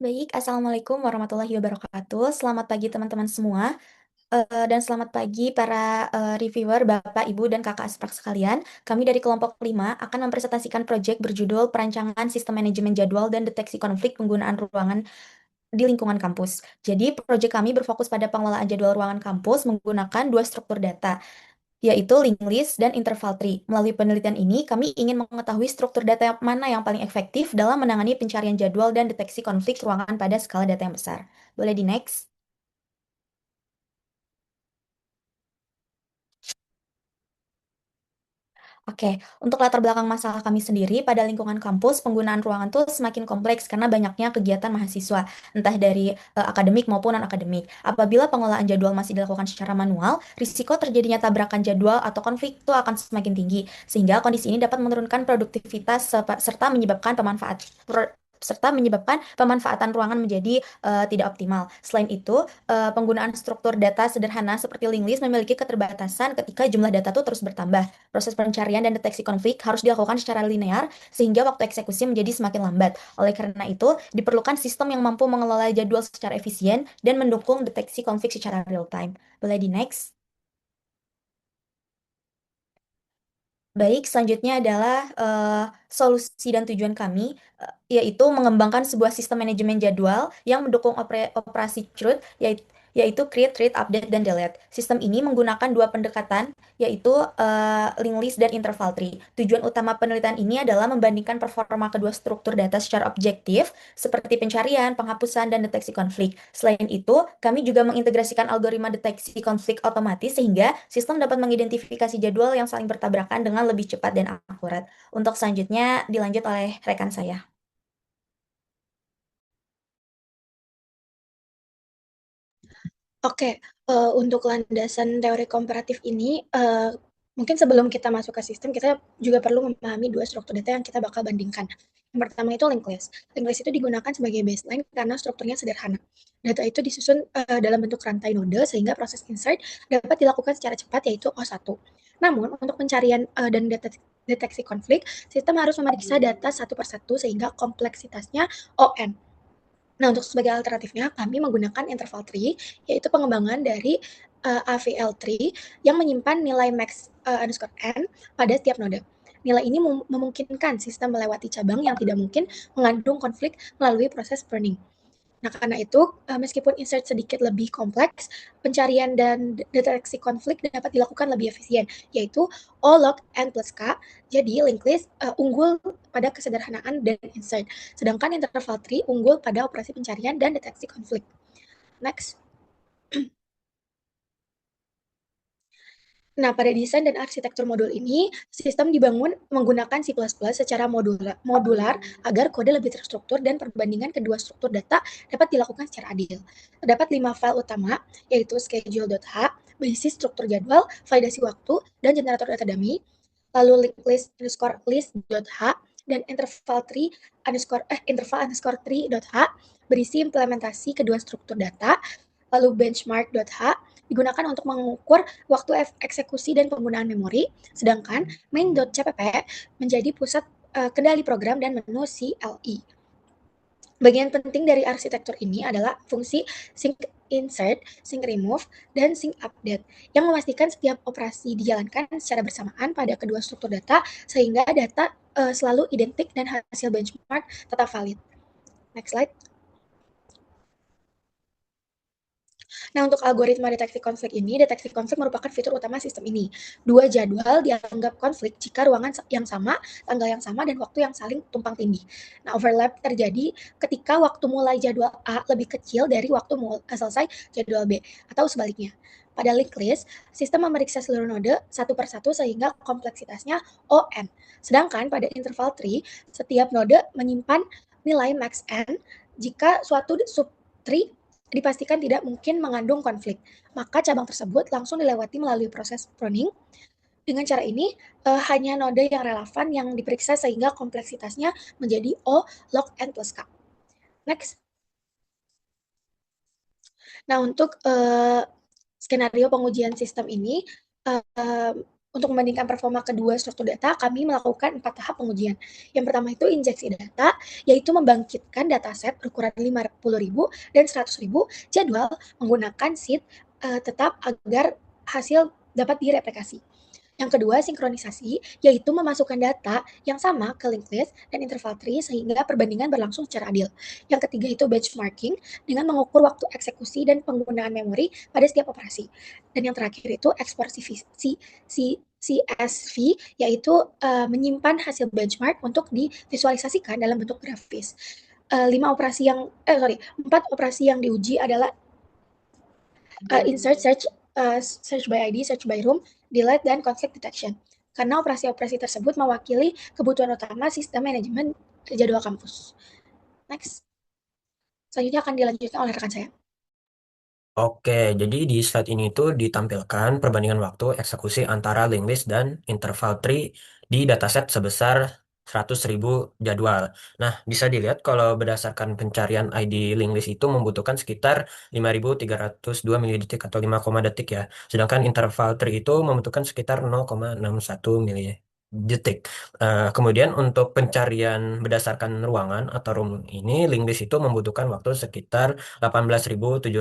Baik, Assalamualaikum warahmatullahi wabarakatuh. Selamat pagi teman-teman semua, dan selamat pagi para reviewer, Bapak, Ibu, dan Kakak Asprak sekalian. Kami dari kelompok 5 akan mempresentasikan proyek berjudul Perancangan Sistem Manajemen Jadwal dan Deteksi Konflik Penggunaan Ruangan di Lingkungan Kampus. Jadi, proyek kami berfokus pada pengelolaan jadwal ruangan kampus menggunakan dua struktur data, yaitu linked list dan interval tree. Melalui penelitian ini, kami ingin mengetahui struktur data mana yang paling efektif dalam menangani pencarian jadwal dan deteksi konflik ruangan pada skala data yang besar. Boleh di next? Oke, untuk latar belakang masalah kami sendiri, pada lingkungan kampus, penggunaan ruangan tuh semakin kompleks karena banyaknya kegiatan mahasiswa, entah dari akademik maupun non-akademik. Apabila pengelolaan jadwal masih dilakukan secara manual, risiko terjadinya tabrakan jadwal atau konflik itu akan semakin tinggi, sehingga kondisi ini dapat menurunkan produktivitas serta menyebabkan pemanfaatan ruangan menjadi tidak optimal. Selain itu, penggunaan struktur data sederhana seperti linked list memiliki keterbatasan ketika jumlah data tuh terus bertambah. Proses pencarian dan deteksi konflik harus dilakukan secara linear sehingga waktu eksekusi menjadi semakin lambat. Oleh karena itu, diperlukan sistem yang mampu mengelola jadwal secara efisien dan mendukung deteksi konflik secara real time. Boleh di next? Baik, selanjutnya adalah solusi dan tujuan kami, yaitu mengembangkan sebuah sistem manajemen jadwal yang mendukung operasi CRUD, yaitu create, read, update, dan delete. Sistem ini menggunakan dua pendekatan, yaitu linked list dan interval tree. Tujuan utama penelitian ini adalah membandingkan performa kedua struktur data secara objektif, seperti pencarian, penghapusan, dan deteksi konflik. Selain itu, kami juga mengintegrasikan algoritma deteksi konflik otomatis sehingga sistem dapat mengidentifikasi jadwal yang saling bertabrakan dengan lebih cepat dan akurat. Untuk selanjutnya dilanjut oleh rekan saya. Oke, untuk landasan teori komparatif ini, mungkin sebelum kita masuk ke sistem, kita juga perlu memahami dua struktur data yang kita bakal bandingkan. Yang pertama itu linked list. Linked list itu digunakan sebagai baseline karena strukturnya sederhana. Data itu disusun dalam bentuk rantai node sehingga proses insert dapat dilakukan secara cepat, yaitu O1. Namun, untuk pencarian dan deteksi konflik, sistem harus memeriksa data satu persatu sehingga kompleksitasnya ON. Nah, untuk sebagai alternatifnya, kami menggunakan interval tree, yaitu pengembangan dari AVL tree yang menyimpan nilai max underscore n pada setiap node. Nilai ini memungkinkan sistem melewati cabang yang tidak mungkin mengandung konflik melalui proses pruning. Nah, karena itu, meskipun insert sedikit lebih kompleks, pencarian dan deteksi konflik dapat dilakukan lebih efisien, yaitu O log n plus K. Jadi, linked list unggul pada kesederhanaan dan insert, sedangkan interval tree unggul pada operasi pencarian dan deteksi konflik. Next. Nah, pada desain dan arsitektur modul ini, sistem dibangun menggunakan C++ secara modular agar kode lebih terstruktur dan perbandingan kedua struktur data dapat dilakukan secara adil. Terdapat 5 file utama, yaitu schedule.h, berisi struktur jadwal, validasi waktu, dan generator data dummy, lalu linked list underscore list.h, dan interval underscore tree.h, berisi implementasi kedua struktur data, lalu benchmark.h digunakan untuk mengukur waktu eksekusi dan penggunaan memori, sedangkan main.cpp menjadi pusat kendali program dan menu CLI. Bagian penting dari arsitektur ini adalah fungsi sync insert, sync remove, dan sync update yang memastikan setiap operasi dijalankan secara bersamaan pada kedua struktur data sehingga data selalu identik dan hasil benchmark tetap valid. Next slide. Nah, untuk algoritma deteksi konflik ini, deteksi konflik merupakan fitur utama sistem ini. Dua jadwal dianggap konflik jika ruangan yang sama, tanggal yang sama, dan waktu yang saling tumpang tindih. Nah, overlap terjadi ketika waktu mulai jadwal A lebih kecil dari waktu selesai jadwal B, atau sebaliknya. Pada linked list, sistem memeriksa seluruh node satu persatu sehingga kompleksitasnya ON. Sedangkan pada interval tree, setiap node menyimpan nilai max N jika suatu subtree dipastikan tidak mungkin mengandung konflik. Maka cabang tersebut langsung dilewati melalui proses pruning. Dengan cara ini, hanya node yang relevan yang diperiksa sehingga kompleksitasnya menjadi O log n plus K. Next. Nah, untuk skenario pengujian sistem ini, Untuk membandingkan performa kedua struktur data, kami melakukan 4 tahap pengujian. Yang pertama itu injeksi data, yaitu membangkitkan dataset berukuran 50.000 dan 100.000 jadwal menggunakan sheet tetap agar hasil dapat direplikasi. Yang kedua, sinkronisasi, yaitu memasukkan data yang sama ke linked list dan interval tree sehingga perbandingan berlangsung secara adil. Yang ketiga itu benchmarking dengan mengukur waktu eksekusi dan penggunaan memori pada setiap operasi. Dan yang terakhir itu ekspor CSV, yaitu menyimpan hasil benchmark untuk divisualisasikan dalam bentuk grafis. 4 operasi yang diuji adalah insert, search by ID, search by room, delete, dan conflict detection. Karena operasi-operasi tersebut mewakili kebutuhan utama sistem manajemen jadwal kampus. Next. Selanjutnya akan dilanjutkan oleh rekan saya. Oke, jadi di slide ini tuh ditampilkan perbandingan waktu eksekusi antara linked list dan interval tree di dataset sebesar 100.000 jadwal. Nah, bisa dilihat kalau berdasarkan pencarian ID linked list itu membutuhkan sekitar 5.302 milidetik atau 5, detik ya. Sedangkan interval tree itu membutuhkan sekitar 0,61 milidetik. Kemudian untuk pencarian berdasarkan ruangan atau room ini, linked list itu membutuhkan waktu sekitar 18.791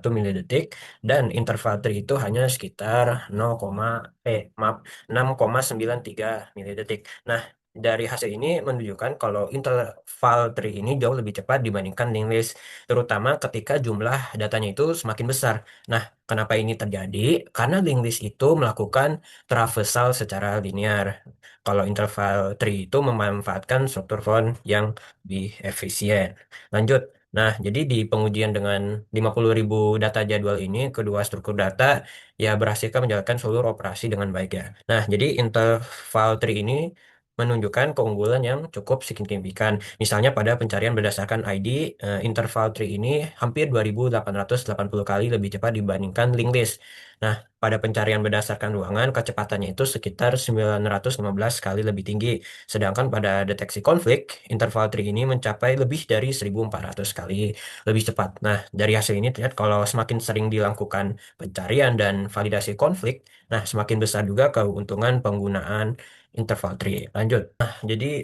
milidetik dan interval tree itu hanya sekitar 6,93 milidetik. Nah, dari hasil ini menunjukkan kalau interval tree ini jauh lebih cepat dibandingkan linked list, terutama ketika jumlah datanya itu semakin besar. Nah, kenapa ini terjadi? Karena linked list itu melakukan traversal secara linear. Kalau interval tree itu memanfaatkan struktur font yang lebih efisien. Lanjut. Nah, jadi di pengujian dengan 50.000 data jadwal ini, kedua struktur data ya berhasilkan menjalankan seluruh operasi dengan baik ya. Nah, jadi interval tree ini menunjukkan keunggulan yang cukup signifikan. Misalnya pada pencarian berdasarkan ID, interval tree ini hampir 2.880 kali lebih cepat dibandingkan linked list. Nah, pada pencarian berdasarkan ruangan, kecepatannya itu sekitar 915 kali lebih tinggi. Sedangkan pada deteksi konflik, interval tree ini mencapai lebih dari 1.400 kali lebih cepat. Nah, dari hasil ini terlihat kalau semakin sering dilakukan pencarian dan validasi konflik, nah semakin besar juga keuntungan penggunaan interval tree. Lanjut. Nah, jadi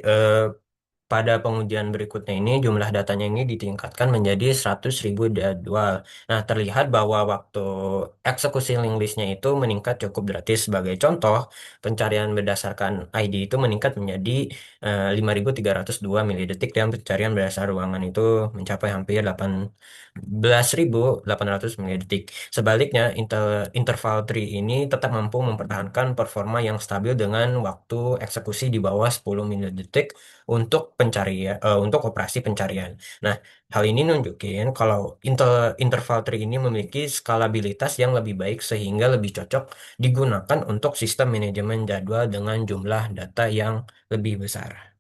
pada pengujian berikutnya ini jumlah datanya ini ditingkatkan menjadi 100.000 jadwal. Nah, terlihat bahwa waktu eksekusi link listnya itu meningkat cukup drastis. Sebagai contoh, pencarian berdasarkan ID itu meningkat menjadi 5.302 milidetik dan pencarian berdasar ruangan itu mencapai hampir 18.800 milidetik. Sebaliknya, interval tree ini tetap mampu mempertahankan performa yang stabil dengan waktu eksekusi di bawah 10 milidetik untuk untuk operasi pencarian. Nah, hal ini nunjukin kalau interval tree ini memiliki skalabilitas yang lebih baik sehingga lebih cocok digunakan untuk sistem manajemen jadwal dengan jumlah data yang lebih besar.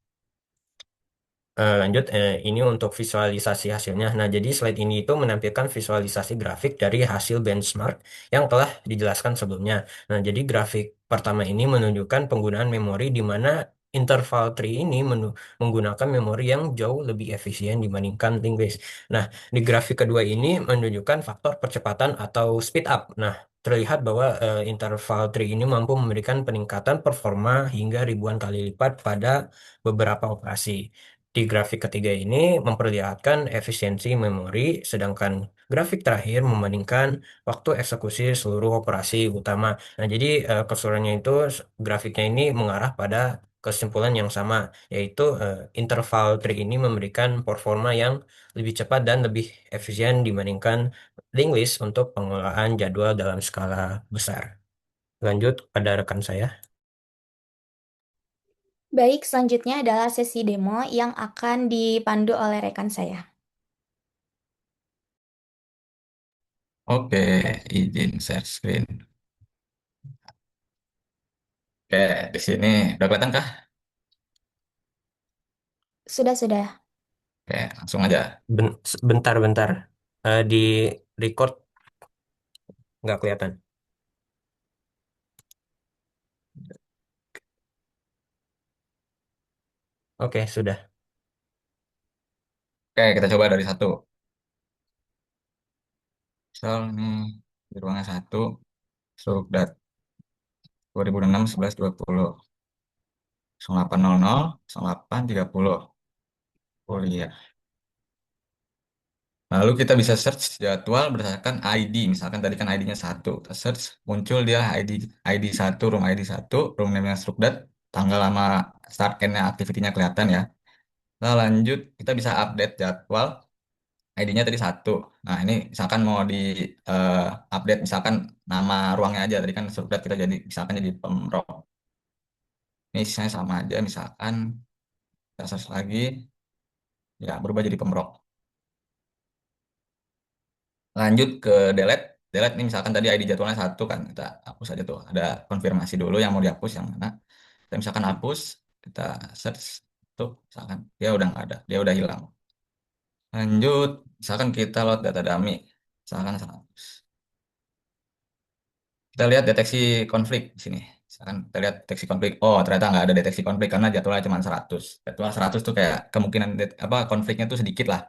Lanjut, ini untuk visualisasi hasilnya. Nah, jadi slide ini itu menampilkan visualisasi grafik dari hasil benchmark yang telah dijelaskan sebelumnya. Nah, jadi grafik pertama ini menunjukkan penggunaan memori di mana interval tree ini menggunakan memori yang jauh lebih efisien dibandingkan linked list. Nah, di grafik kedua ini menunjukkan faktor percepatan atau speed up. Nah, terlihat bahwa interval tree ini mampu memberikan peningkatan performa hingga ribuan kali lipat pada beberapa operasi. Di grafik ketiga ini memperlihatkan efisiensi memori, sedangkan grafik terakhir membandingkan waktu eksekusi seluruh operasi utama. Nah, jadi keseluruhannya itu grafiknya ini mengarah pada kesimpulan yang sama, yaitu interval tree ini memberikan performa yang lebih cepat dan lebih efisien dibandingkan linked list untuk pengelolaan jadwal dalam skala besar. Lanjut pada rekan saya. Baik, selanjutnya adalah sesi demo yang akan dipandu oleh rekan saya. Oke, izin share screen. Oke, di sini udah kelihatan kah? Sudah. Oke, langsung aja. Bentar. Di record nggak kelihatan. Oke, sudah. Oke, kita coba dari satu. Misal nih, di ruangan satu, masuk data. 2006, 11, 20. 0800, 0830. Kuliah. Lalu kita bisa search jadwal berdasarkan ID. Misalkan tadi kan ID-nya satu. Kita search, muncul dia ID 1, room name-nya Strukdat, tanggal sama start end-nya, activity-nya kelihatan ya. Nah, lanjut, kita bisa update jadwal. ID-nya tadi satu. Nah, ini misalkan mau di eh, update, misalkan nama ruangnya aja. Tadi kan Strukdat kita jadi, misalkan jadi Pemrok. Ini isinya sama aja, misalkan kita search lagi, ya berubah jadi Pemrok. Lanjut ke delete. Delete ini misalkan tadi ID jadwalnya satu kan, kita hapus aja tuh. Ada konfirmasi dulu yang mau dihapus yang mana. Kita misalkan hapus, kita search tuh, misalkan dia udah nggak ada, dia udah hilang. Lanjut, misalkan kita load data dummy, misalkan 100. Kita lihat deteksi konflik di sini. Misalkan kita lihat deteksi konflik, oh ternyata nggak ada deteksi konflik karena jadwalnya cuma 100. Jadwal 100 tuh kayak kemungkinan apa konfliknya tuh sedikit lah.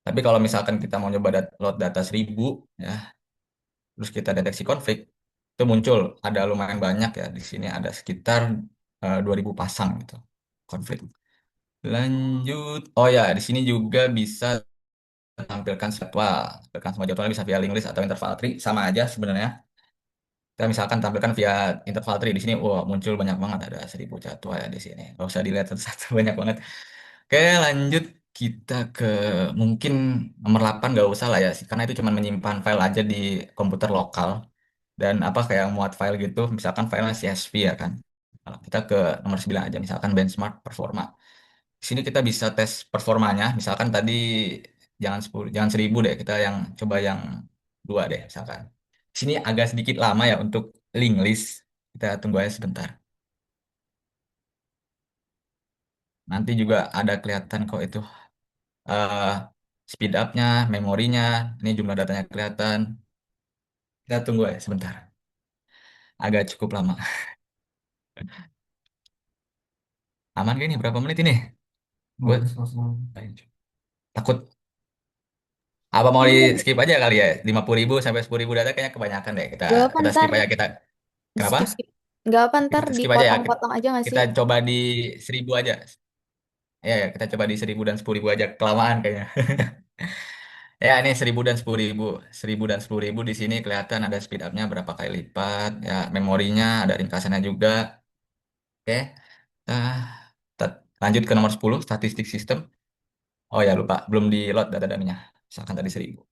Tapi kalau misalkan kita mau nyoba load data 1000, ya terus kita deteksi konflik, itu muncul ada lumayan banyak ya di sini ada sekitar 2000 pasang gitu konflik. Lanjut, oh ya di sini juga bisa tampilkan jadwal, tampilkan semua jadwalnya bisa via link list atau interval tree sama aja sebenarnya. Kita misalkan tampilkan via interval tree di sini, wah muncul banyak banget ada 1000 jadwal ya di sini. Gak usah dilihat satu-satu banyak banget. Oke lanjut kita ke mungkin nomor 8 gak usah lah ya, karena itu cuma menyimpan file aja di komputer lokal. Dan apa kayak muat file gitu misalkan filenya CSV ya kan. Nah, kita ke nomor 9 aja misalkan benchmark performa. Di sini kita bisa tes performanya misalkan tadi jangan 10 jangan 1000 deh, kita yang coba yang dua deh misalkan. Di sini agak sedikit lama ya untuk link list, kita tunggu aja sebentar. Nanti juga ada kelihatan kok itu eh speed up-nya, memorinya, ini jumlah datanya kelihatan. Kita tunggu aja sebentar, agak cukup lama. Aman gak ini berapa menit ini? Gue takut. Apa mau di Ini skip aja kali ya? 50.000 sampai 10.000 data kayaknya kebanyakan deh. Kita gak apa kita ntar skip aja kita. di Kenapa? skip skip. Gak apa ntar Kita skip aja ya. Kita, dipotong-potong aja gak kita sih? coba di 1000 aja. Ya, ya, kita coba di 1000 dan 10.000 aja. Kelamaan kayaknya. Ya, ini 1000 dan 10.000. 1000 dan 10.000 di sini kelihatan ada speed up-nya berapa kali lipat. Ya, memorinya ada ringkasannya juga. Oke. Nah, lanjut ke nomor 10, statistik sistem. Oh ya, lupa. Belum di load data daminya. Misalkan tadi 1000.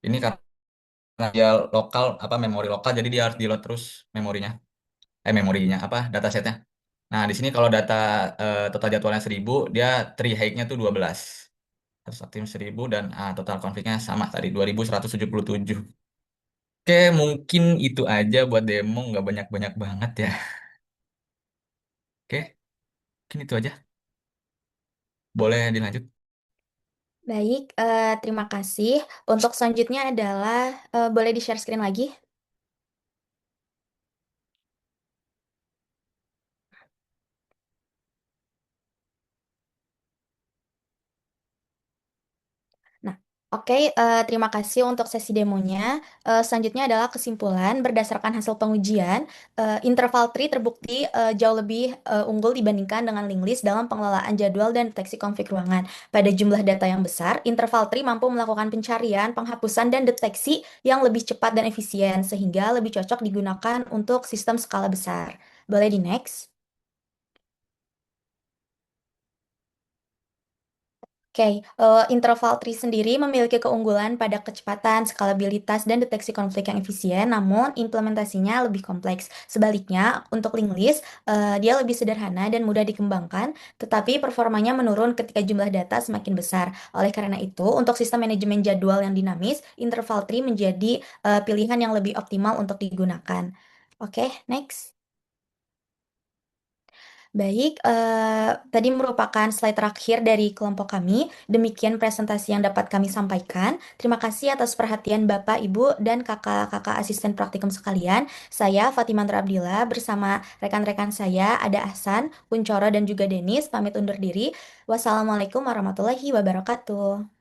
Ini karena dia lokal apa memori lokal jadi dia harus di load terus memorinya memorinya apa datasetnya. Nah di sini kalau data total jadwalnya 1000 dia tree height-nya tuh 12 terus aktif 1000 dan total konfliknya sama tadi 2177. Oke mungkin itu aja buat demo nggak banyak-banyak banget ya. Oke mungkin itu aja, boleh dilanjut. Baik, terima kasih. Untuk selanjutnya adalah boleh di-share screen lagi? Nah, oke, terima kasih untuk sesi demonya. Selanjutnya adalah kesimpulan berdasarkan hasil pengujian, interval tree terbukti jauh lebih unggul dibandingkan dengan link list dalam pengelolaan jadwal dan deteksi konflik ruangan. Pada jumlah data yang besar, interval tree mampu melakukan pencarian, penghapusan, dan deteksi yang lebih cepat dan efisien, sehingga lebih cocok digunakan untuk sistem skala besar. Boleh di next? Oke, interval tree sendiri memiliki keunggulan pada kecepatan, skalabilitas, dan deteksi konflik yang efisien, namun implementasinya lebih kompleks. Sebaliknya, untuk link list, dia lebih sederhana dan mudah dikembangkan, tetapi performanya menurun ketika jumlah data semakin besar. Oleh karena itu, untuk sistem manajemen jadwal yang dinamis, interval tree menjadi pilihan yang lebih optimal untuk digunakan. Oke, next. Baik, tadi merupakan slide terakhir dari kelompok kami. Demikian presentasi yang dapat kami sampaikan. Terima kasih atas perhatian Bapak, Ibu, dan kakak-kakak asisten praktikum sekalian. Saya Fatimah Abdillah bersama rekan-rekan saya ada Ahsan, Kuncoro, dan juga Denis. Pamit undur diri. Wassalamualaikum warahmatullahi wabarakatuh.